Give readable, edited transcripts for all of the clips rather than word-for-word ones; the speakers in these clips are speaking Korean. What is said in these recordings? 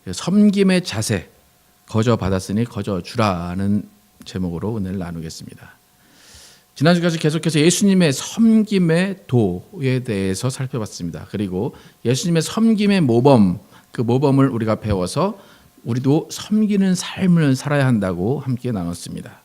섬김의 자세, 거저 받았으니 거저 주라는 제목으로 은혜를 나누겠습니다. 지난주까지 계속해서 예수님의 섬김의 도에 대해서 살펴봤습니다. 그리고 예수님의 섬김의 모범, 그 모범을 우리가 배워서 우리도 섬기는 삶을 살아야 한다고 함께 나눴습니다.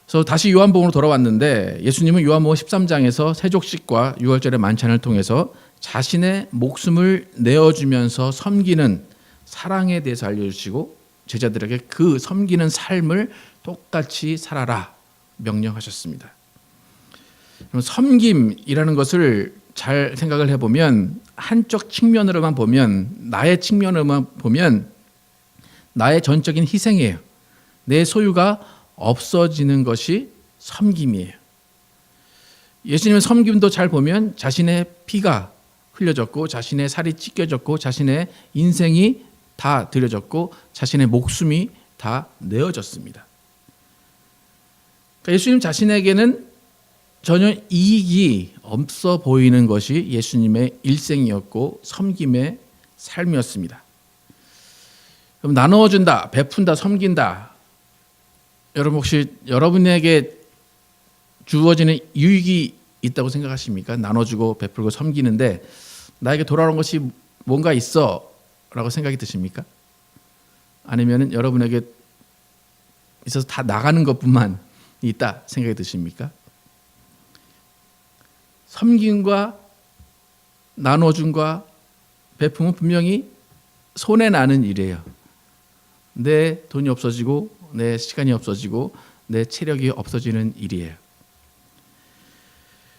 그래서 다시 요한복음으로 돌아왔는데 예수님은 요한복음 13장에서 세족식과 유월절의 만찬을 통해서 자신의 목숨을 내어주면서 섬기는 사랑에 대해서 알려주시고 제자들에게 그 섬기는 삶을 똑같이 살아라 명령하셨습니다. 그럼 섬김이라는 것을 잘 생각을 해보면 한쪽 측면으로만 보면 나의 측면으로만 보면 나의 전적인 희생이에요. 내 소유가 없어지는 것이 섬김이에요. 예수님의 섬김도 잘 보면 자신의 피가 흘려졌고 자신의 살이 찢겨졌고 자신의 인생이 다 드려졌고 자신의 목숨이 다 내어졌습니다. 그러니까 예수님 자신에게는 전혀 이익이 없어 보이는 것이 예수님의 일생이었고 섬김의 삶이었습니다. 그럼 나누어준다, 베푼다, 섬긴다. 여러분 혹시 여러분에게 주어지는 유익이 있다고 생각하십니까? 나눠주고 베풀고 섬기는데 나에게 돌아오는 것이 뭔가 있어 라고 생각이 드십니까? 아니면 여러분에게 있어서 다 나가는 것뿐만 있다 생각이 드십니까? 섬김과 나눠줌과 베품은 분명히 손해나는 일이에요. 내 돈이 없어지고 내 시간이 없어지고 내 체력이 없어지는 일이에요.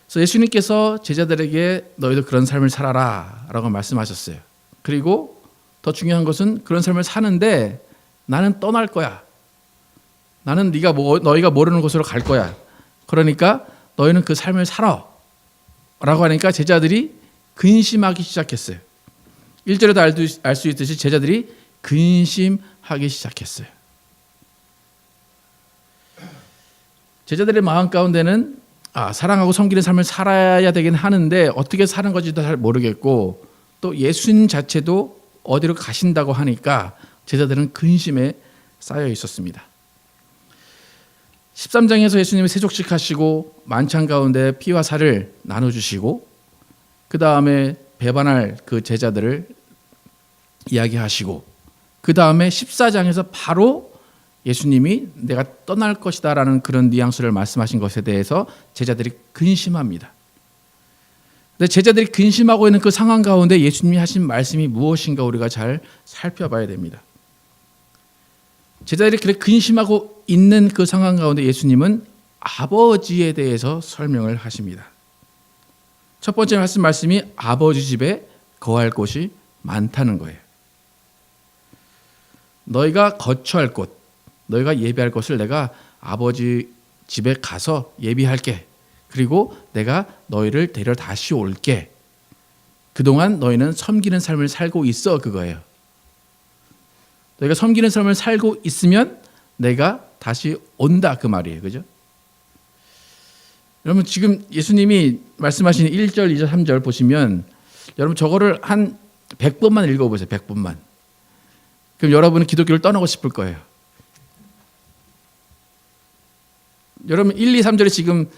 그래서 예수님께서 제자들에게 너희도 그런 삶을 살아라 라고 말씀하셨어요. 그리고 더 중요한 것은 그런 삶을 사는데 나는 떠날 거야. 나는 너희가 모르는 곳으로 갈 거야. 그러니까 너희는 그 삶을 살아 라고 하니까 제자들이 근심하기 시작했어요. 1절에도 알 수 있듯이 제자들이 근심하기 시작했어요. 제자들의 마음 가운데는 사랑하고 섬기는 삶을 살아야 되긴 하는데 어떻게 사는 건지도 잘 모르겠고 또 예수님 자체도 어디로 가신다고 하니까 제자들은 근심에 쌓여 있었습니다. 13장에서 예수님이 세족식 하시고 만찬 가운데 피와 살을 나눠주시고 그 다음에 배반할 그 제자들을 이야기하시고 그 다음에 14장에서 바로 예수님이 내가 떠날 것이다 라는 그런 뉘앙스를 말씀하신 것에 대해서 제자들이 근심합니다. 근데 제자들이 근심하고 있는 그 상황 가운데 예수님이 하신 말씀이 무엇인가 우리가 잘 살펴봐야 됩니다. 제자들이 그렇게 근심하고 있는 그 상황 가운데 예수님은 아버지에 대해서 설명을 하십니다. 첫 번째 말씀이 아버지 집에 거할 곳이 많다는 거예요. 너희가 거처할 곳, 너희가 예비할 것을 내가 아버지 집에 가서 예비할게. 그리고 내가 너희를 데려 다시 올게. 그동안 너희는 섬기는 삶을 살고 있어 그거예요. 너희가 섬기는 삶을 살고 있으면 내가 다시 온다 그 말이에요. 그죠? 여러분 지금 예수님이 말씀하신 1절, 2절, 3절 보시면 여러분 저거를 한 100번만 읽어보세요. 100번만. 그럼 여러분은 기독교를 떠나고 싶을 거예요. 여러분 1, 2, 3절에 지금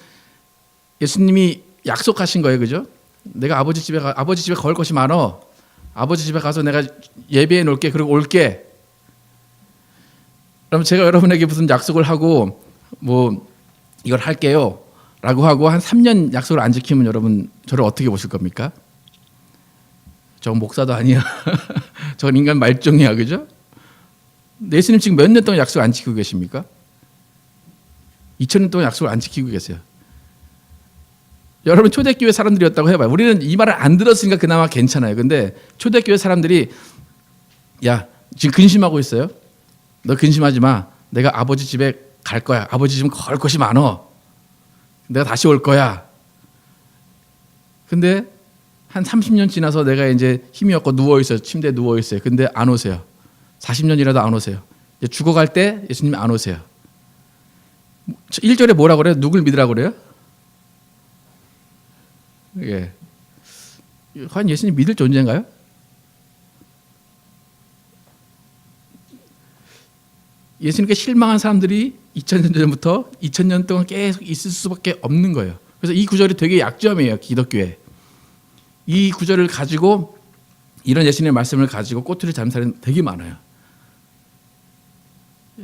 예수님이 약속하신 거예요. 그죠? 내가 아버지 집에 거할 것이 많어. 아버지 집에 가서 내가 예배해 놓을게. 그리고 올게. 그럼 제가 여러분에게 무슨 약속을 하고 뭐 이걸 할게요 라고 하고 한 3년 약속을 안 지키면 여러분 저를 어떻게 보실 겁니까? 저건 목사도 아니야. 저건 인간 말종이야. 그죠? 예수님 지금 몇 년 동안 약속 안 지키고 계십니까? 2000년 동안 약속을 안 지키고 계세요. 여러분 초대교회 사람들이었다고 해봐요. 우리는 이 말을 안 들었으니까 그나마 괜찮아요. 근데 초대교회 사람들이 야 지금 근심하고 있어요. 너 근심하지 마. 내가 아버지 집에 갈 거야. 아버지 집은 걸 곳이 많어. 내가 다시 올 거야. 근데 한 30년 지나서 내가 이제 힘이 없고 누워있어요. 침대에 누워있어요. 근데 안 오세요. 40년이라도 안 오세요. 이제 죽어갈 때 예수님이 안 오세요. 1절에 뭐라고 그래요? 누굴 믿으라고 그래요? 예. 과연 예수님 믿을 존재인가요? 예수님께 실망한 사람들이 2000년 전부터 2000년 동안 계속 있을 수밖에 없는 거예요. 그래서 이 구절이 되게 약점이에요, 기독교에. 이 구절을 가지고 이런 예수님의 말씀을 가지고 꼬투리 잡는 사람이 되게 많아요.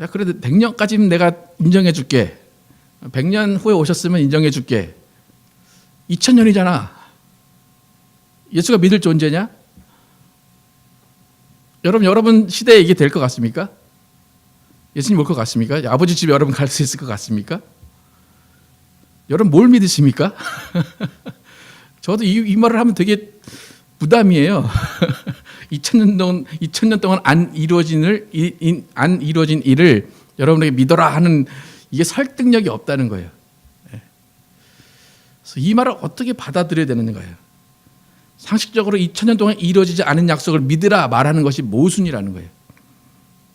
야, 그래도 100년까지는 내가 인정해 줄게. 100년 후에 오셨으면 인정해 줄게. 2000년이잖아. 예수가 믿을 존재냐? 여러분 시대에 이게 될 것 같습니까? 예수님 올 것 같습니까? 아버지 집에 여러분 갈 수 있을 것 같습니까? 여러분 뭘 믿으십니까? 저도 이 말을 하면 되게 부담이에요. 2000년 동안 안 이루어진 일을 여러분에게 믿어라 하는 이게 설득력이 없다는 거예요. 그래서 이 말을 어떻게 받아들여야 되는 거예요? 상식적으로 2000년 동안 이루어지지 않은 약속을 믿으라 말하는 것이 모순이라는 거예요.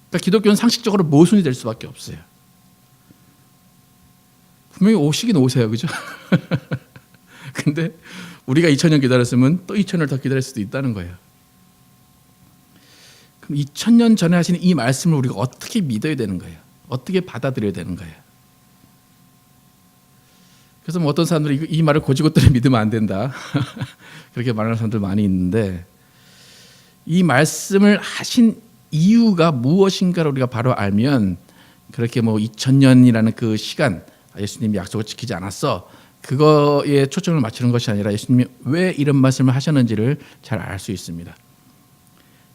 그러니까 기독교는 상식적으로 모순이 될 수밖에 없어요. 분명히 오시긴 오세요, 그죠? 근데 우리가 2000년 기다렸으면 또 2000년을 더 기다릴 수도 있다는 거예요. 그럼 2000년 전에 하시는 이 말씀을 우리가 어떻게 믿어야 되는 거예요? 어떻게 받아들여야 되는 거예요? 그래서 뭐 어떤 사람들이 이 말을 고지고대로 믿으면 안 된다. 그렇게 말하는 사람들 많이 있는데, 이 말씀을 하신 이유가 무엇인가를 우리가 바로 알면, 그렇게 뭐 2000년이라는 그 시간, 예수님이 약속을 지키지 않았어, 그거에 초점을 맞추는 것이 아니라 예수님이 왜 이런 말씀을 하셨는지를 잘 알 수 있습니다.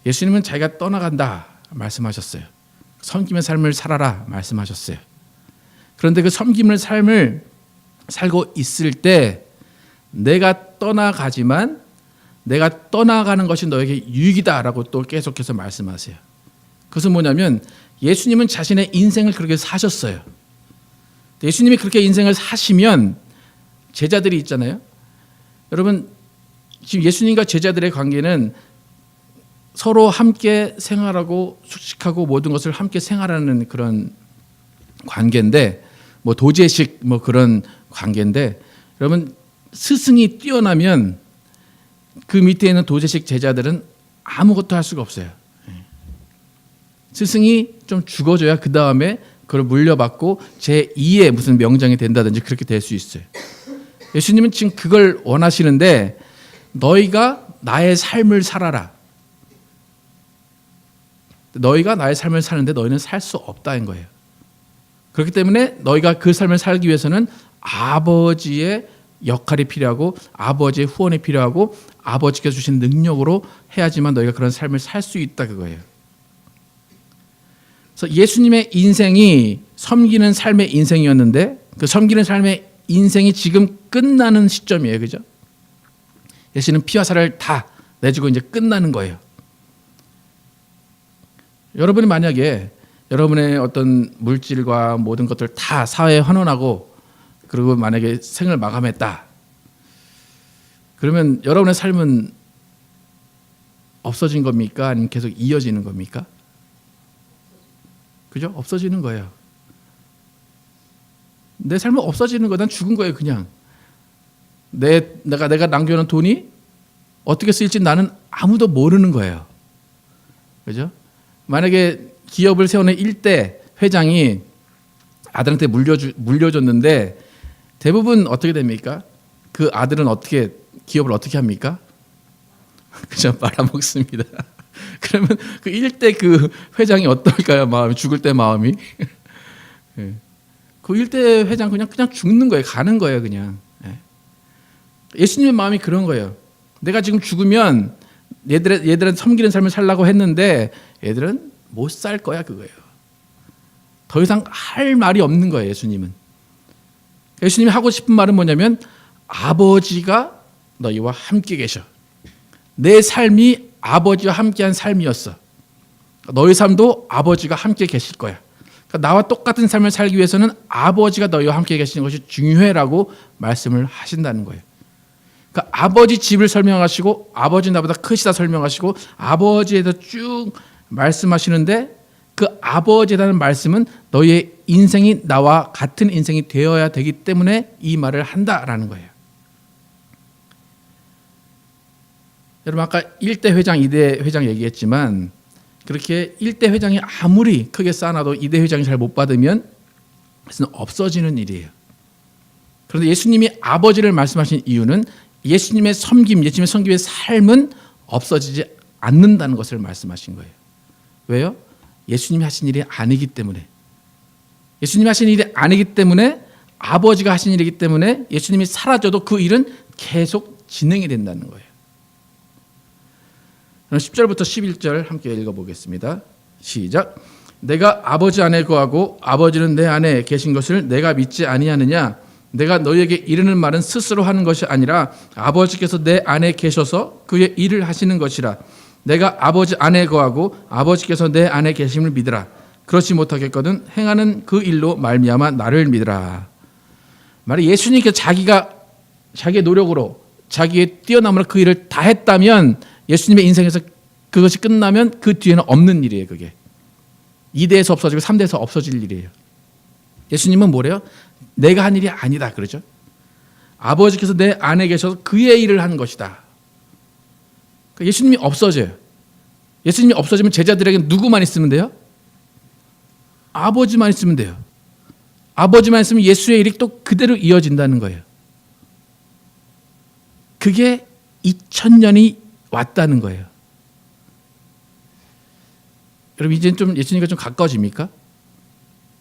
예수님은 자기가 떠나간다 말씀하셨어요. 섬김의 삶을 살아라 말씀하셨어요. 그런데 그 섬김의 삶을 살고 있을 때 내가 떠나가지만 내가 떠나가는 것이 너에게 유익이다라고 또 계속해서 말씀하세요. 그것은 뭐냐면 예수님은 자신의 인생을 그렇게 사셨어요. 예수님이 그렇게 인생을 사시면 제자들이 있잖아요. 여러분 지금 예수님과 제자들의 관계는 서로 함께 생활하고 숙식하고 모든 것을 함께 생활하는 그런 관계인데, 뭐 도제식 뭐 그런 관계인데, 여러분 스승이 뛰어나면 그 밑에 있는 도제식 제자들은 아무것도 할 수가 없어요. 스승이 좀 죽어줘야 그 다음에 그걸 물려받고 제2의 무슨 명장이 된다든지 그렇게 될 수 있어요. 예수님은 지금 그걸 원하시는데, 너희가 나의 삶을 살아라. 너희가 나의 삶을 사는데 너희는 살 수 없다는 거예요. 그렇기 때문에 너희가 그 삶을 살기 위해서는 아버지의 역할이 필요하고 아버지의 후원이 필요하고 아버지께서 주신 능력으로 해야지만 너희가 그런 삶을 살 수 있다, 그거예요. 그래서 예수님의 인생이 섬기는 삶의 인생이었는데, 그 섬기는 삶의 인생이 지금 끝나는 시점이에요, 그죠? 예수는 피와 살을 다 내주고 이제 끝나는 거예요. 여러분이 만약에 여러분의 어떤 물질과 모든 것들 다 사회에 환원하고 그리고 만약에 생을 마감했다, 그러면 여러분의 삶은 없어진 겁니까? 아니면 계속 이어지는 겁니까? 그죠? 없어지는 거예요. 내 삶은 없어지는 거야. 난 죽은 거예요, 그냥. 내가 남겨놓은 돈이 어떻게 쓰일지 나는 아무도 모르는 거예요. 그죠? 만약에 기업을 세우는 1대 회장이 아들한테 물려줬는데 대부분 어떻게 됩니까? 그 아들은 기업을 어떻게 합니까? 그냥 말아먹습니다. 그러면 그 1대 그 회장이 어떨까요? 마음이, 죽을 때 마음이. 그 1대 회장 그냥 죽는 거예요. 가는 거예요, 그냥. 예수님의 마음이 그런 거예요. 내가 지금 죽으면 얘들은 섬기는 삶을 살라고 했는데 얘들은 못 살 거야, 그거예요. 더 이상 할 말이 없는 거예요, 예수님은. 예수님이 하고 싶은 말은 뭐냐면 아버지가 너희와 함께 계셔. 내 삶이 아버지와 함께한 삶이었어. 너희 삶도 아버지가 함께 계실 거야. 그러니까 나와 똑같은 삶을 살기 위해서는 아버지가 너희와 함께 계시는 것이 중요해라고 말씀을 하신다는 거예요. 그러니까 아버지 집을 설명하시고 아버지 나보다 크시다 설명하시고 아버지에 대해서 쭉 말씀하시는데, 그 아버지라는 말씀은 너희의 인생이 나와 같은 인생이 되어야 되기 때문에 이 말을 한다라는 거예요. 여러분 아까 1대 회장, 2대 회장 얘기했지만 그렇게 1대 회장이 아무리 크게 쌓아놔도 2대 회장이 잘 못 받으면 그것은 없어지는 일이에요. 그런데 예수님이 아버지를 말씀하신 이유는 예수님의 섬김의 삶은 없어지지 않는다는 것을 말씀하신 거예요. 왜요? 예수님이 하신 일이 아니기 때문에. 예수님이 하신 일이 아니기 때문에, 아버지가 하신 일이기 때문에 예수님이 사라져도 그 일은 계속 진행이 된다는 거예요. 10절부터 11절 함께 읽어보겠습니다. 시작. 내가 아버지 안에 거하고 아버지는 내 안에 계신 것을 내가 믿지 아니하느냐? 내가 너희에게 이르는 말은 스스로 하는 것이 아니라 아버지께서 내 안에 계셔서 그의 일을 하시는 것이라. 내가 아버지 안에 거하고 아버지께서 내 안에 계심을 믿으라. 그렇지 못하겠거든 행하는 그 일로 말미암아 나를 믿으라. 말이 예수님께서 자기의 노력으로 자기의 뛰어남으로 그 일을 다 했다면, 예수님의 인생에서 그것이 끝나면 그 뒤에는 없는 일이에요. 그게 2대에서 없어지고 3대에서 없어질 일이에요. 예수님은 뭐래요? 내가 한 일이 아니다 그러죠. 아버지께서 내 안에 계셔서 그의 일을 한 것이다. 그러니까 예수님이 없어져요. 예수님이 없어지면 제자들에게 누구만 있으면 돼요? 아버지만 있으면 돼요. 아버지만 있으면 예수의 일이 또 그대로 이어진다는 거예요. 그게 2000년이 왔다는 거예요. 여러분, 이제는 좀 예수님과 좀 가까워집니까?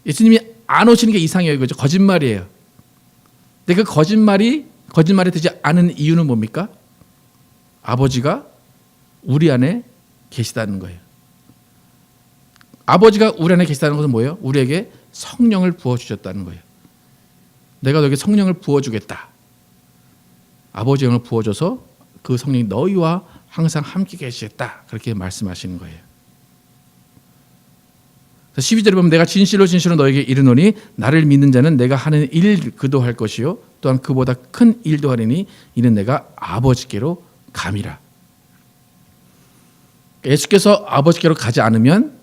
예수님이 안 오시는 게 이상해요. 그죠? 거짓말이에요. 근데 그 거짓말이 되지 않은 이유는 뭡니까? 아버지가 우리 안에 계시다는 거예요. 아버지가 우리 안에 계시다는 것은 뭐예요? 우리에게 성령을 부어주셨다는 거예요. 내가 너에게 성령을 부어주겠다. 아버지의 영을 부어줘서 그 성령이 너희와 항상 함께 계시겠다. 그렇게 말씀하시는 거예요. 12절에 보면 내가 진실로 너에게 이르노니 나를 믿는 자는 내가 하는 일 그도 할 것이요 또한 그보다 큰 일도 하리니 이는 내가 아버지께로 감이라. 예수께서 아버지께로 가지 않으면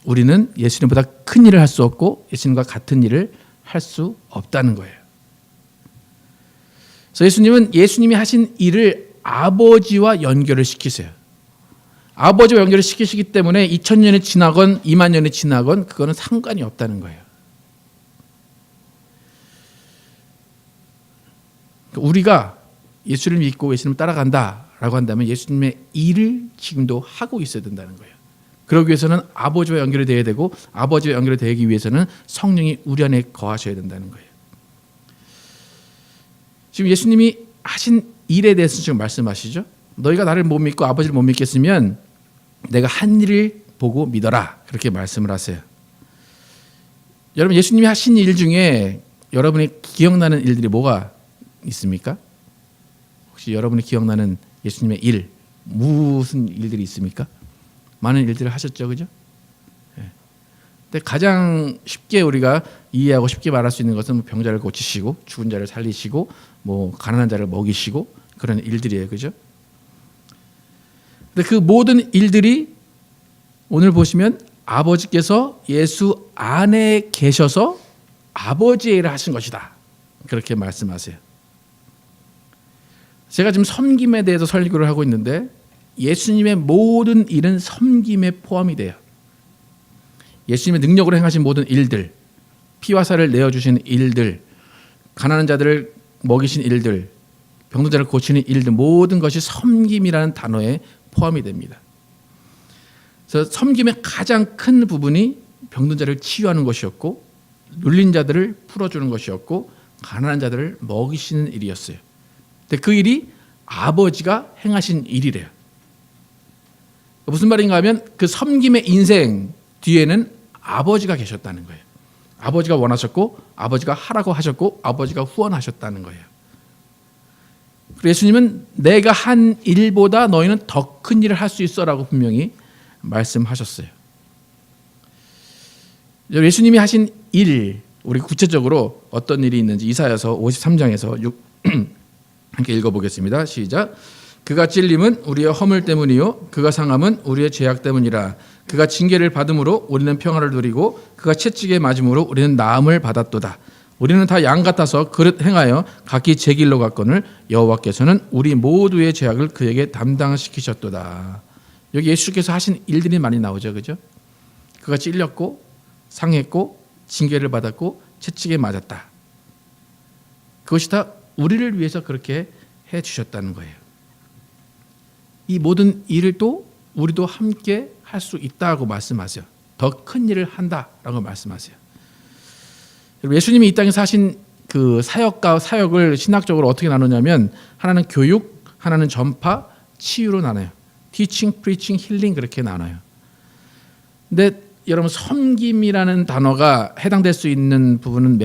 우리는 예수님보다 큰 일을 할 수 없고 예수님과 같은 일을 할 수 없다는 거예요. 그래서 예수님은 예수님이 하신 일을 아버지와 연결을 시키세요. 아버지와 연결을 시키시기 때문에 2000년이 지나건 2만 년이 지나건 그거는 상관이 없다는 거예요. 우리가 예수를 믿고 예수님을 따라간다라고 한다면 예수님의 일을 지금도 하고 있어야 된다는 거예요. 그러기 위해서는 아버지와 연결이 되어야 되고, 아버지와 연결이 되기 위해서는 성령이 우리 안에 거하셔야 된다는 거예요. 지금 예수님이 하신 일에 대해서 지금 말씀하시죠. 너희가 나를 못 믿고 아버지를 못 믿겠으면 내가 한 일을 보고 믿어라. 그렇게 말씀을 하세요. 여러분, 예수님이 하신 일 중에 여러분이 기억나는 일들이 뭐가 있습니까? 혹시 여러분이 기억나는 예수님의 일, 무슨 일들이 있습니까? 많은 일들을 하셨죠, 그죠? 근데 가장 쉽게 우리가 이해하고 쉽게 말할 수 있는 것은 병자를 고치시고 죽은 자를 살리시고 뭐 가난한 자를 먹이시고 그런 일들이에요, 그죠? 근데 그 모든 일들이 오늘 보시면 아버지께서 예수 안에 계셔서 아버지의 일을 하신 것이다. 그렇게 말씀하세요. 제가 지금 섬김에 대해서 설교를 하고 있는데 예수님의 모든 일은 섬김에 포함이 돼요. 예수님의 능력으로 행하신 모든 일들, 피와 살을 내어주신 일들, 가난한 자들을 먹이신 일들, 병든 자를 고치는 일들, 모든 것이 섬김이라는 단어에 포함이 됩니다. 그래서 섬김의 가장 큰 부분이 병든 자를 치유하는 것이었고, 눌린 자들을 풀어주는 것이었고, 가난한 자들을 먹이시는 일이었어요. 근데 그 일이 아버지가 행하신 일이래요. 무슨 말인가 하면 그 섬김의 인생 뒤에는 아버지가 계셨다는 거예요. 아버지가 원하셨고, 아버지가 하라고 하셨고, 아버지가 후원하셨다는 거예요. 예수님은 내가 한 일보다 너희는 더 큰 일을 할 수 있어라고 분명히 말씀하셨어요. 예수님이 하신 일, 우리 구체적으로 어떤 일이 있는지 이사야서 53장에서 함께 읽어보겠습니다. 시작. 그가 찔림은 우리의 허물 때문이요 그가 상함은 우리의 죄악 때문이라. 그가 징계를 받음으로 우리는 평화를 누리고 그가 채찍에 맞음으로 우리는 나음을 받았도다. 우리는 다 양 같아서 그릇 행하여 각기 제 길로 갔거늘 여호와께서는 우리 모두의 죄악을 그에게 담당시키셨도다. 여기 예수께서 하신 일들이 많이 나오죠, 그죠? 그가 찔렸고 상했고 징계를 받았고 채찍에 맞았다. 그것이 다 우리를 위해서 그렇게 해 주셨다는 거예요. 이 모든 일을 또 우리도 함께 할 수 있다고 말씀하세요. 더 큰 일을 한다라고 말씀하세요. 예수님이 이 땅에서 하신 그 사역과 사역을 신학적으로 어떻게 나누냐면 하나는 교육, 하나는 전파, 치유로 나눠요. teaching, preaching, healing 그렇게 나눠요. 근데 여러분 섬김이라는 단어가 해당될 수 있는 부분은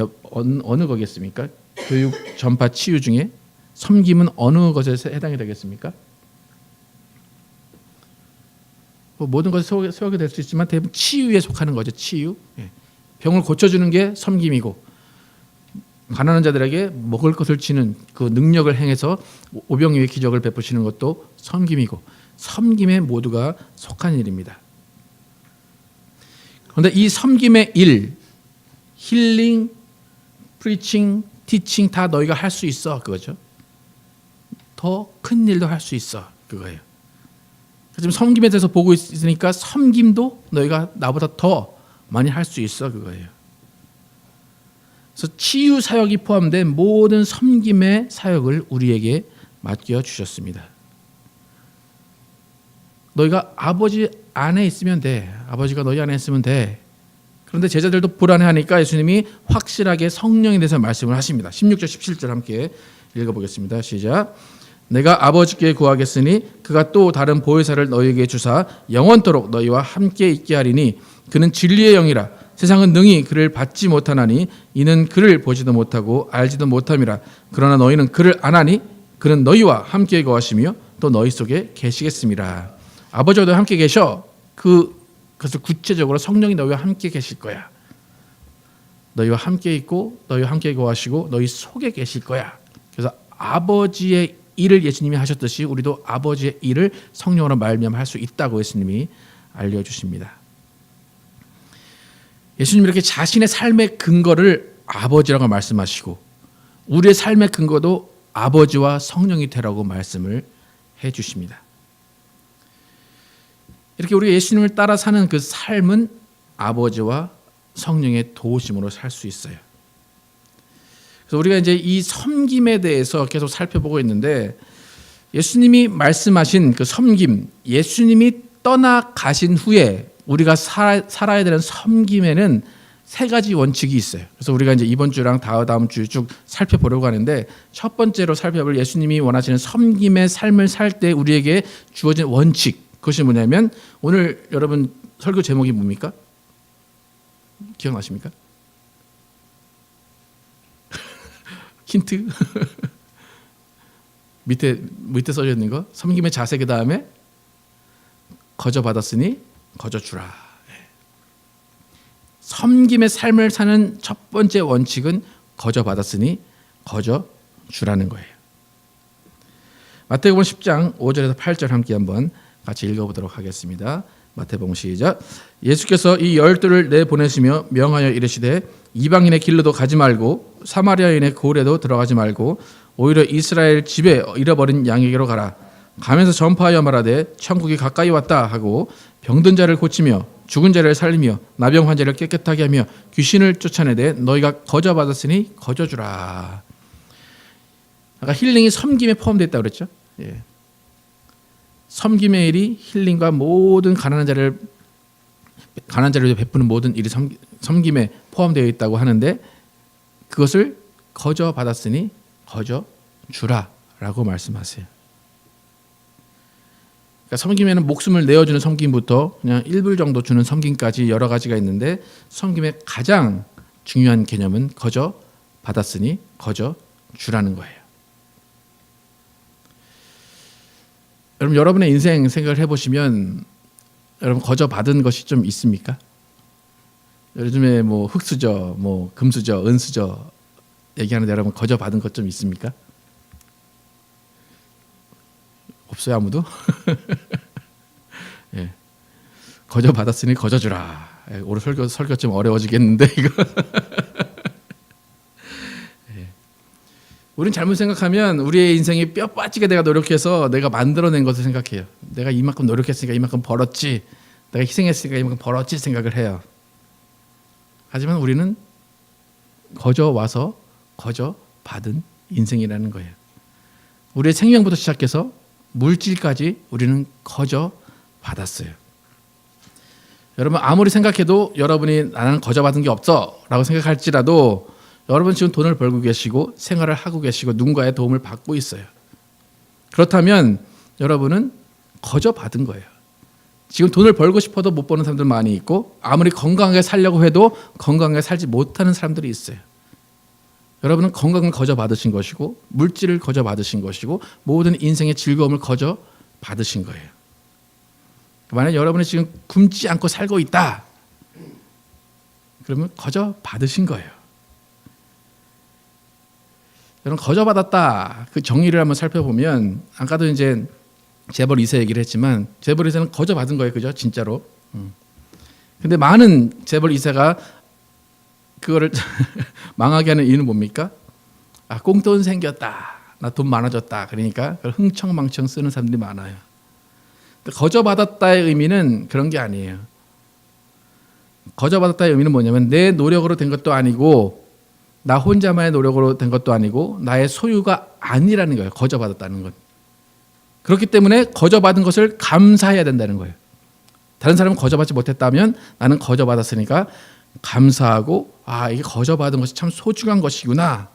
어느 거겠습니까? 교육, 전파, 치유 중에 섬김은 어느 것에 해당이 되겠습니까? 뭐 모든 것에 소역이 될 수 있지만 대부분 치유에 속하는 거죠. 치유. 병을 고쳐주는 게 섬김이고 가난한 자들에게 먹을 것을 주는 그 능력을 행해서 오병이어의 기적을 베푸시는 것도 섬김이고 섬김에 모두가 속한 일입니다. 그런데 이 섬김의 일, 힐링, 프리칭, 티칭 다 너희가 할 수 있어 그거죠. 더 큰 일도 할 수 있어 그거예요. 지금 섬김에 대해서 보고 있으니까 섬김도 너희가 나보다 더 많이 할 수 있어 그거예요. 그래서 치유 사역이 포함된 모든 섬김의 사역을 우리에게 맡겨 주셨습니다. 너희가 아버지 안에 있으면 돼. 아버지가 너희 안에 있으면 돼. 그런데 제자들도 불안해하니까 예수님이 확실하게 성령에 대해서 말씀을 하십니다. 16절 17절 함께 읽어보겠습니다. 시작. 내가 아버지께 구하겠으니 그가 또 다른 보혜사를 너희에게 주사 영원토록 너희와 함께 있게 하리니 그는 진리의 영이라 세상은 능히 그를 받지 못하나니 이는 그를 보지도 못하고 알지도 못함이라. 그러나 너희는 그를 아나니 그는 너희와 함께 거하시며 또 너희 속에 계시겠습니다. 아버지와 너희 함께 계셔. 그것을 구체적으로 성령이 너희와 함께 계실 거야. 너희와 함께 있고 너희와 함께 거하시고 너희 속에 계실 거야. 그래서 아버지의 일을 예수님이 하셨듯이 우리도 아버지의 일을 성령으로 말미암아 할 수 있다고 예수님이 알려주십니다. 예수님이 이렇게 자신의 삶의 근거를 아버지라고 말씀하시고 우리의 삶의 근거도 아버지와 성령이 되라고 말씀을 해주십니다. 이렇게 우리가 예수님을 따라 사는 그 삶은 아버지와 성령의 도우심으로 살 수 있어요. 그래서 우리가 이제 이 섬김에 대해서 계속 살펴보고 있는데 예수님이 말씀하신 그 섬김, 예수님이 떠나가신 후에 우리가 살아야 되는 섬김에는 세 가지 원칙이 있어요. 그래서 우리가 이제 이번 주랑 다음 주 쭉 살펴보려고 하는데 첫 번째로 살펴볼 예수님이 원하시는 섬김의 삶을 살 때 우리에게 주어진 원칙, 그것이 뭐냐면 오늘 여러분 설교 제목이 뭡니까? 기억나십니까? 힌트? 밑에 써져 있는 거 섬김의 자세 그 다음에 거저 받았으니 거저 주라. 섬김의 삶을 사는 첫 번째 원칙은 거저 받았으니 거저 주라는 거예요. 마태복음 10장 5절에서 8절 함께 한번 같이 읽어보도록 하겠습니다. 마태복음 시작. 예수께서 이 12를 내보내시며 명하여 이르시되 이방인의 길로도 가지 말고 사마리아인의 고을에도 들어가지 말고 오히려 이스라엘 집에 잃어버린 양에게로 가라. 가면서 전파하여 말하되 천국이 가까이 왔다 하고 병든 자를 고치며 죽은 자를 살리며 나병 환자를 깨끗하게 하며 귀신을 쫓아내되 너희가 거저 받았으니 거저 주라. 아까 힐링이 섬김에 포함되어 있다고 그랬죠. 예. 섬김의 일이 힐링과 모든 가난한 자를 베푸는 모든 일이 섬김에 포함되어 있다고 하는데 그것을 거저 받았으니 거저 주라라고 말씀하세요. 그러니까 섬김에는 목숨을 내어주는 섬김부터 그냥 1불 정도 주는 섬김까지 여러 가지가 있는데 섬김의 가장 중요한 개념은 거저 받았으니 거저 주라는 거예요. 여러분 여러분의 인생 생각을 해보시면 여러분 거저 받은 것이 좀 있습니까? 요즘에 뭐 흙수저, 뭐 금수저, 은수저 얘기하는데 여러분 거저 받은 것 좀 있습니까? 없어요 아무도? 예. 거저 받았으니 거저 주라. 예, 오늘 설교 좀 어려워지겠는데 이거. 예. 우리는 잘못 생각하면 우리의 인생이 뼈 빠지게 내가 노력해서 내가 만들어낸 것을 생각해요. 내가 이만큼 노력했으니까 이만큼 벌었지, 내가 희생했으니까 이만큼 벌었지 생각을 해요. 하지만 우리는 거저 와서 거저 받은 인생이라는 거예요. 우리의 생명부터 시작해서 물질까지 우리는 거저 받았어요. 여러분 아무리 생각해도 여러분이 나는 거저 받은 게 없어 라고 생각할지라도 여러분 지금 돈을 벌고 계시고 생활을 하고 계시고 누군가의 도움을 받고 있어요. 그렇다면 여러분은 거저 받은 거예요. 지금 돈을 벌고 싶어도 못 버는 사람들 많이 있고 아무리 건강하게 살려고 해도 건강하게 살지 못하는 사람들이 있어요. 여러분은 건강을 거저 받으신 것이고 물질을 거저 받으신 것이고 모든 인생의 즐거움을 거저 받으신 거예요. 만약 여러분이 지금 굶지 않고 살고 있다, 그러면 거저 받으신 거예요. 여러분 거저 받았다 그 정의를 한번 살펴보면 아까도 이제 재벌 2세 얘기를 했지만 재벌 2세는 거저 받은 거예요, 그죠? 진짜로. 근데 많은 재벌 2세가 그거를 망하게 하는 이유는 뭡니까? 아, 꽁돈 생겼다, 나 돈 많아졌다, 그러니까 그걸 흥청망청 쓰는 사람들이 많아요. 거저 받았다의 의미는 그런 게 아니에요. 거저 받았다의 의미는 뭐냐면 내 노력으로 된 것도 아니고 나 혼자만의 노력으로 된 것도 아니고 나의 소유가 아니라는 거예요. 거저 받았다는 건. 그렇기 때문에 거저 받은 것을 감사해야 된다는 거예요. 다른 사람은 거저 받지 못했다면 나는 거저 받았으니까 감사하고 아, 이게 거저 받은 것이 참 소중한 것이구나,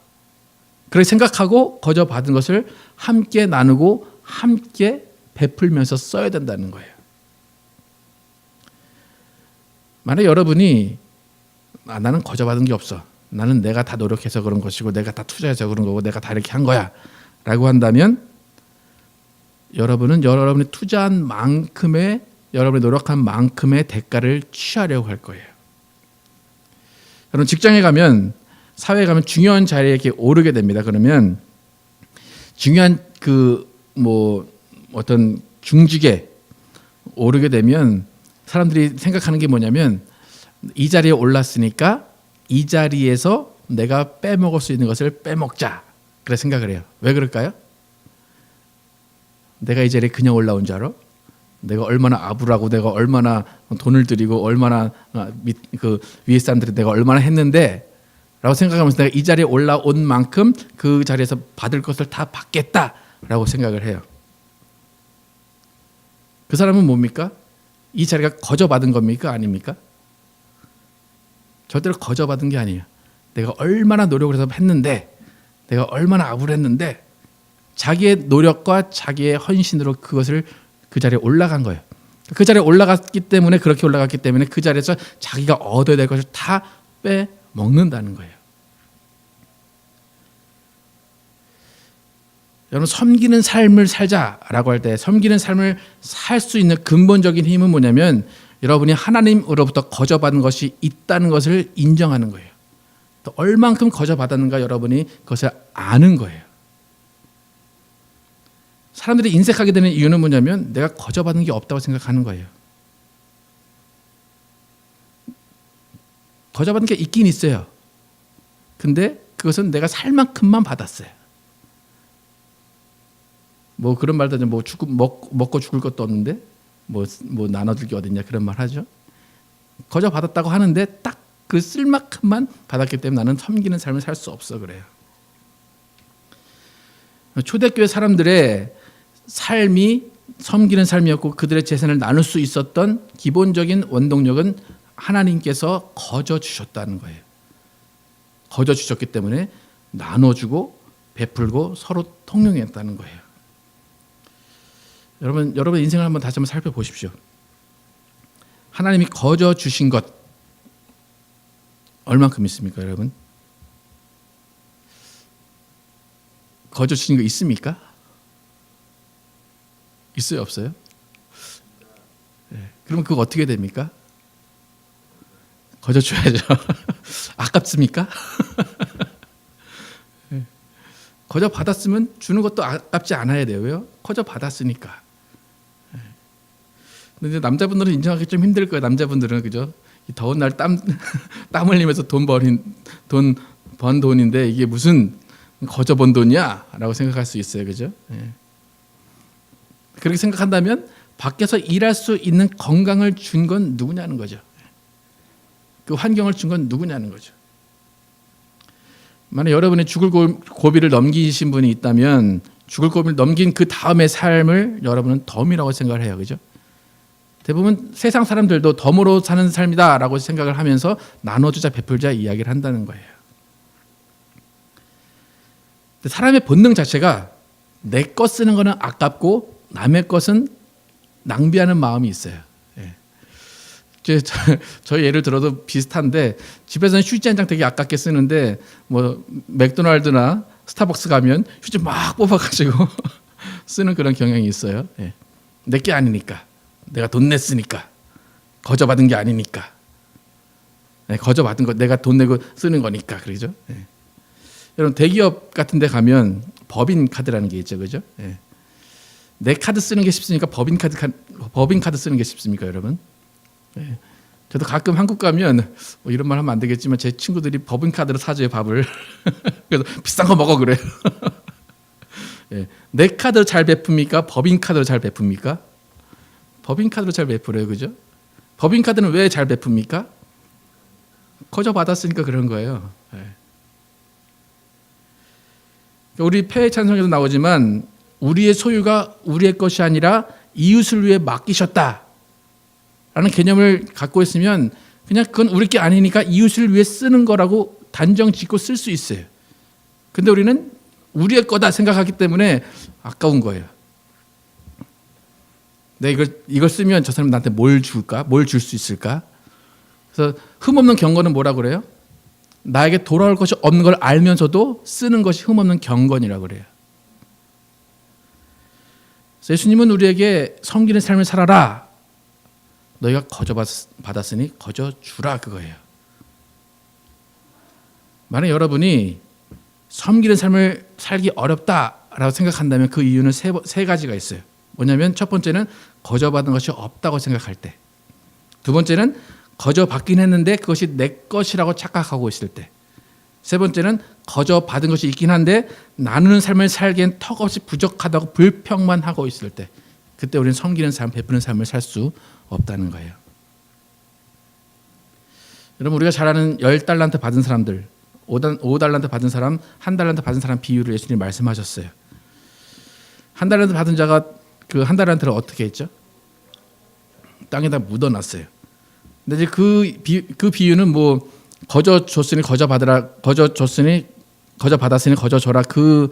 그렇게 생각하고 거저 받은 것을 함께 나누고 함께 베풀면서 써야 된다는 거예요. 만약 여러분이 나는 거저 받은 게 없어, 나는 내가 다 노력해서 그런 것이고 내가 다 투자해서 그런 거고 내가 다 이렇게 한 거야 라고 한다면 여러분은 여러분이 투자한 만큼의, 여러분이 노력한 만큼의 대가를 취하려고 할 거예요. 여러분 직장에 가면, 사회에 가면 중요한 자리에 이렇게 오르게 됩니다. 그러면 중요한 어떤 중직에 오르게 되면 사람들이 생각하는 게 뭐냐면 이 자리에 올랐으니까 이 자리에서 내가 빼먹을 수 있는 것을 빼먹자, 그래 생각을 해요. 왜 그럴까요? 내가 이 자리에 그냥 올라온 줄 알아? 내가 얼마나 아부라고, 내가 얼마나 돈을 들이고 얼마나 그 위에 사람들이 내가 얼마나 했는데 라고 생각하면서 내가 이 자리에 올라온 만큼 그 자리에서 받을 것을 다 받겠다라고 생각을 해요. 그 사람은 뭡니까? 이 자리가 거저 받은 겁니까? 아닙니까? 절대로 거저 받은 게 아니에요. 내가 얼마나 노력을 해서 했는데, 내가 얼마나 아부를 했는데 자기의 노력과 자기의 헌신으로 그것을 그 자리에 올라간 거예요. 그 자리에 올라갔기 때문에, 그렇게 올라갔기 때문에 그 자리에서 자기가 얻어야 될 것을 다 빼먹는다는 거예요. 여러분 섬기는 삶을 살자라고 할 때 섬기는 삶을 살 수 있는 근본적인 힘은 뭐냐면 여러분이 하나님으로부터 거저받은 것이 있다는 것을 인정하는 거예요. 또 얼만큼 거저받았는가 여러분이 그것을 아는 거예요. 사람들이 인색하게 되는 이유는 뭐냐면 내가 거저받은 게 없다고 생각하는 거예요. 거저받은 게 있긴 있어요. 근데 그것은 내가 살 만큼만 받았어요. 뭐 그런 말도 하죠. 뭐 먹고 죽을 것도 없는데 뭐 나눠줄 게 어딨냐, 그런 말 하죠. 거저 받았다고 하는데 딱 그 쓸 만큼만 받았기 때문에 나는 섬기는 삶을 살 수 없어, 그래요. 초대교회 사람들의 삶이 섬기는 삶이었고 그들의 재산을 나눌 수 있었던 기본적인 원동력은 하나님께서 거저 주셨다는 거예요. 거저 주셨기 때문에 나눠주고 베풀고 서로 통용했다는 거예요. 여러분 인생을 한번 다시 한번 살펴보십시오. 하나님이 거저 주신 것 얼만큼 있습니까, 여러분? 거저 주신 거 있습니까? 있어요, 없어요? 네. 그러면 그거 어떻게 됩니까? 거저 줘야죠. 아깝습니까? 네. 거저 받았으면 주는 것도 아깝지 않아야 돼요. 왜요? 거저 받았으니까. 네. 근데 남자분들은 인정하기 좀 힘들 거예요. 남자분들은, 그죠? 이 더운 날 땀 흘리면서 돈 번 돈인데 이게 무슨 거저 번 돈이야라고 생각할 수 있어요, 그죠? 예. 그렇게 생각한다면 밖에서 일할 수 있는 건강을 준 건 누구냐는 거죠. 그 환경을 준 건 누구냐는 거죠. 만약 여러분이 죽을 고비를 넘기신 분이 있다면 죽을 고비를 넘긴 그 다음의 삶을 여러분은 덤이라고 생각을 해요, 그죠? 대부분 세상 사람들도 덤으로 사는 삶이다라고 생각을 하면서 나눠주자 베풀자 이야기를 한다는 거예요. 사람의 본능 자체가 내 것 쓰는 거는 아깝고 남의 것은 낭비하는 마음이 있어요. 예. 저 예를 들어도 비슷한데 집에서는 휴지 한 장 되게 아깝게 쓰는데 뭐 맥도날드나 스타벅스 가면 휴지 막 뽑아가지고 쓰는 그런 경향이 있어요. 예. 내 게 아니니까. 내가 돈 냈으니까. 거저 받은 게 아니니까. 네, 거저 받은 거 내가 돈 내고 쓰는 거니까. 그러죠. 예. 여러분 대기업 같은 데 가면 법인 카드라는 게 있죠. 그죠? 예. 내 카드 쓰는 게 쉽습니까? 법인 카드 쓰는 게 쉽습니까, 여러분? 예. 저도 가끔 한국 가면 뭐 이런 말 하면 안 되겠지만 제 친구들이 법인 카드로 사줘요, 밥을. 그래서 비싼 거 먹어 그래요. 예. 내 카드로 잘 베풉니까? 법인 카드로 잘 베풉니까? 법인 카드로 잘 베풀어요, 그죠? 법인 카드는 왜 잘 베풉니까? 거저 받았으니까 그런 거예요. 예. 우리 폐해 찬송에도 나오지만 우리의 소유가 우리의 것이 아니라 이웃을 위해 맡기셨다라는 개념을 갖고 있으면 그냥 그건 우리 게 아니니까 이웃을 위해 쓰는 거라고 단정 짓고 쓸 수 있어요. 근데 우리는 우리의 거다 생각하기 때문에 아까운 거예요. 내가 이걸 쓰면 저 사람이 나한테 뭘 줄까? 뭘 줄 수 있을까? 그래서 흠없는 경건은 뭐라고 그래요? 나에게 돌아올 것이 없는 걸 알면서도 쓰는 것이 흠없는 경건이라고 그래요. 그래서 예수님은 우리에게 섬기는 삶을 살아라. 너희가 거저 받았으니 거저 주라 그거예요. 만약 여러분이 섬기는 삶을 살기 어렵다라고 생각한다면 그 이유는 세 가지가 있어요. 뭐냐면 첫 번째는 거저 받은 것이 없다고 생각할 때, 두 번째는 거저 받긴 했는데 그것이 내 것이라고 착각하고 있을 때, 세 번째는 거저 받은 것이 있긴 한데 나누는 삶을 살기엔 턱없이 부족하다고 불평만 하고 있을 때, 그때 우리는 섬기는 삶, 베푸는 삶을 살 수 없다는 거예요. 여러분 우리가 잘 아는 10달란트 받은 사람들, 5달란트 받은 사람, 1달란트 받은 사람 비유를 예수님이 말씀하셨어요. 1달란트 받은 자가 그 1달란트를 어떻게 했죠? 땅에다 묻어놨어요. 근데 이제 그 비유는 뭐 거저 줬으니 거저 받으라, 거저 줬으니 거저 받았으니 거저 줘라 그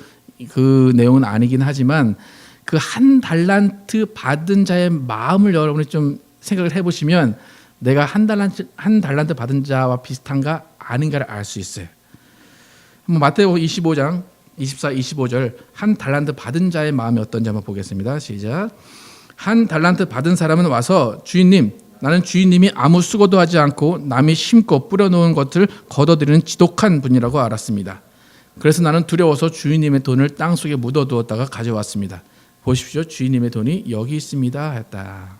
내용은 아니긴 하지만 그 1달란트 받은 자의 마음을 여러분이 좀 생각을 해보시면 내가 한 달란트 받은 자와 비슷한가 아닌가를 알 수 있어요. 한번 마태복음 25장 24, 25절 한 달란트 받은 자의 마음이 어떤지 한번 보겠습니다. 시작. 한 달란트 받은 사람은 와서 주인님, 나는 주인님이 아무 수고도 하지 않고 남이 심고 뿌려놓은 것을 거둬들이는 지독한 분이라고 알았습니다. 그래서 나는 두려워서 주인님의 돈을 땅속에 묻어두었다가 가져왔습니다. 보십시오, 주인님의 돈이 여기 있습니다 했다.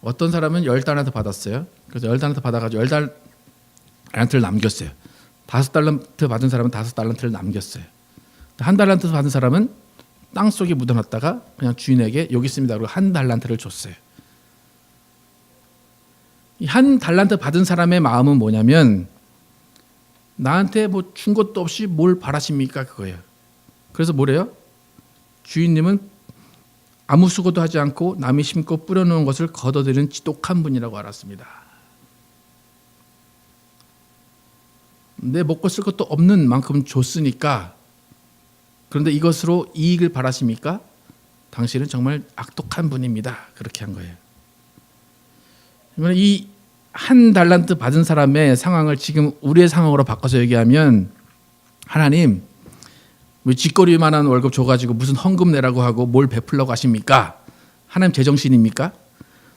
어떤 사람은 10달란트 받았어요. 그래서 10달란트 받아가지고 10달란트를 남겼어요. 5달란트 받은 사람은 5달란트를 남겼어요. 1달란트 받은 사람은 땅속에 묻어놨다가 그냥 주인에게 여기 있습니다 그리고 1달란트를 줬어요. 이 1달란트 받은 사람의 마음은 뭐냐면 나한테 뭐 준 것도 없이 뭘 바라십니까 그거예요. 그래서 뭐래요? 주인님은 아무 수고도 하지 않고 남이 심고 뿌려놓은 것을 거둬들이는 지독한 분이라고 알았습니다. 내 먹고 쓸 것도 없는 만큼 줬으니까, 그런데 이것으로 이익을 바라십니까? 당신은 정말 악독한 분입니다. 그렇게 한 거예요. 이 1달란트 받은 사람의 상황을 지금 우리의 상황으로 바꿔서 얘기하면, 하나님 왜 쥐꼬리만한 월급 줘가지고 무슨 헌금 내라고 하고 뭘 베풀려고 하십니까? 하나님 제정신입니까?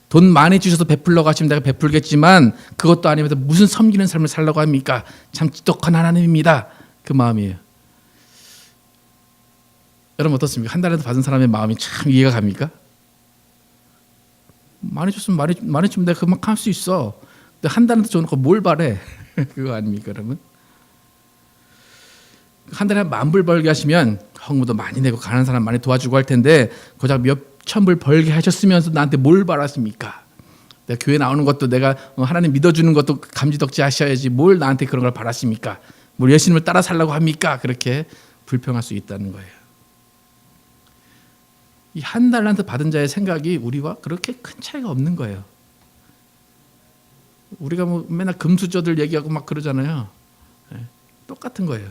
돈 많이 주셔서 베풀려고 하시면 내가 베풀겠지만 그것도 아니면서 무슨 섬기는 삶을 살려고 합니까? 참 지독한 하나님입니다. 그 마음이에요. 여러분 어떻습니까? 1달란트 받은 사람의 마음이 참 이해가 갑니까? 많이 줬으면 많이 주면 내가 그만큼 할 수 있어. 근데 1달란트 줘놓고 뭘 바래? 그거 아닙니까, 여러분? 한 달에 10,000불 벌게 하시면 헌금도 많이 내고 가난한 사람 많이 도와주고 할 텐데 고작 몇천 불 벌게 하셨으면서 나한테 뭘 바랐습니까? 내가 교회 나오는 것도 내가 하나님 믿어주는 것도 감지덕지 하셔야지 뭘 나한테 그런 걸 바랐습니까? 뭘 예수님을 따라 살라고 합니까? 그렇게 불평할 수 있다는 거예요. 이 한 달란트 받은 자의 생각이 우리와 그렇게 큰 차이가 없는 거예요. 우리가 뭐 맨날 금수저들 얘기하고 막 그러잖아요. 똑같은 거예요.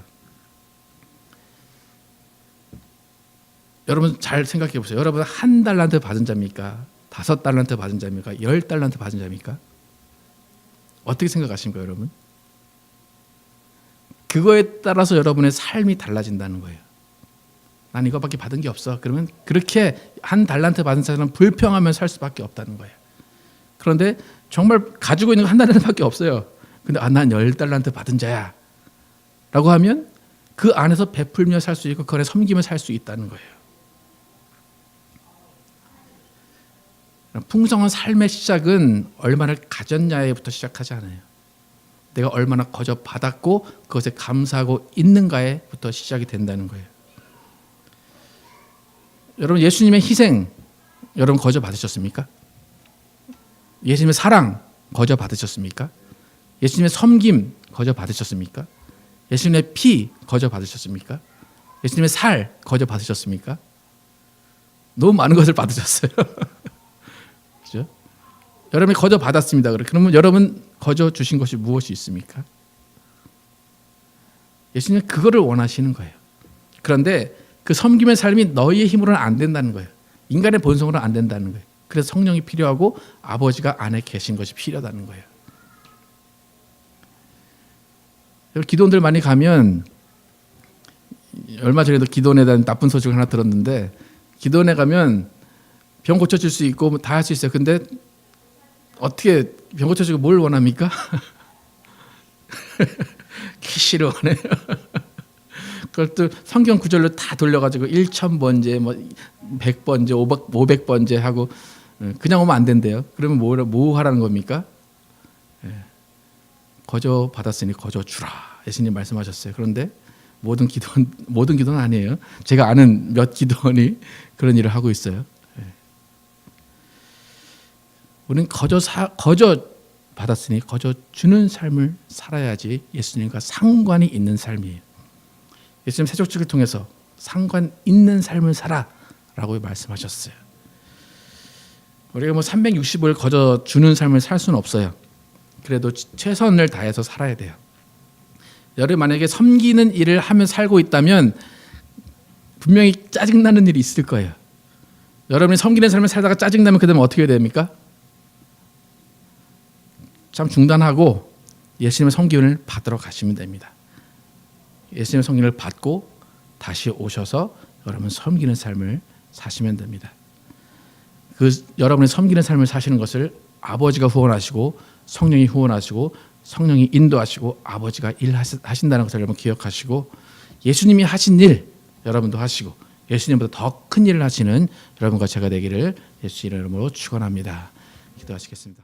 여러분 잘 생각해 보세요. 여러분 1달란트 받은 자입니까? 5달란트 받은 자입니까? 10달란트 받은 자입니까? 어떻게 생각하십니까, 여러분? 그거에 따라서 여러분의 삶이 달라진다는 거예요. 난 이거밖에 받은 게 없어. 그러면 그렇게 1달란트 받은 사람은 불평하며 살 수밖에 없다는 거예요. 그런데 정말 가지고 있는 거 1달란트밖에 없어요. 근데 난 10달란트 받은 자야 라고 하면 그 안에서 베풀며 살 수 있고 그 안에 섬기며 살 수 있다는 거예요. 풍성한 삶의 시작은 얼마나 가졌냐에부터 시작하지 않아요. 내가 얼마나 거저 받았고 그것에 감사하고 있는가에부터 시작이 된다는 거예요. 여러분 예수님의 희생 여러분 거저 받으셨습니까? 예수님의 사랑 거저 받으셨습니까? 예수님의 섬김 거저 받으셨습니까? 예수님의 피 거저 받으셨습니까? 예수님의 살 거저 받으셨습니까? 너무 많은 것을 받으셨어요. 그렇죠? 여러분이 거저 받았습니다. 그러면 여러분 거저 주신 것이 무엇이 있습니까? 예수님은 그거를 원하시는 거예요. 그런데 그 섬김의 삶이 너희의 힘으로는 안 된다는 거예요. 인간의 본성으로는 안 된다는 거예요. 그래서 성령이 필요하고 아버지가 안에 계신 것이 필요하다는 거예요. 기도원들 많이 가면 얼마 전에도 기도원에 대한 나쁜 소식을 하나 들었는데 기도원에 가면 병 고쳐줄 수 있고 다 할 수 있어요. 근데 어떻게 병 고쳐주고 뭘 원합니까? 키시를 원해요. 그걸 또 성경 구절로 다 돌려가지고 1000번째, 뭐 100번째, 500번째 하고 그냥 오면 안 된대요. 그러면 뭐 하라는 겁니까? 거저 받았으니 거저 주라. 예수님 말씀하셨어요. 그런데 모든 기도는 아니에요. 제가 아는 몇 기도원이 그런 일을 하고 있어요. 우리는 거저 받았으니 거저 주는 삶을 살아야지 예수님과 상관이 있는 삶이에요. 예수님 세족식을 통해서 상관 있는 삶을 살아라고 말씀하셨어요. 우리가 뭐 365일 거저 주는 삶을 살 수는 없어요. 그래도 최선을 다해서 살아야 돼요. 여러분 만약에 섬기는 일을 하며 살고 있다면 분명히 짜증나는 일이 있을 거예요. 여러분이 섬기는 삶을 살다가 짜증나면 그다음에 어떻게 해야 됩니까? 참 중단하고 예수님의 섬김을 받으러 가시면 됩니다. 예수님의 섬김을 받고 다시 오셔서 여러분 섬기는 삶을 사시면 됩니다. 그 여러분의 섬기는 삶을 사시는 것을 아버지가 후원하시고 성령이 후원하시고 성령이 인도하시고 아버지가 일하신다는 것을 여러분 기억하시고 예수님이 하신 일 여러분도 하시고 예수님보다 더 큰 일을 하시는 여러분과 제가 되기를 예수 이름으로 축원합니다. 기도하시겠습니다.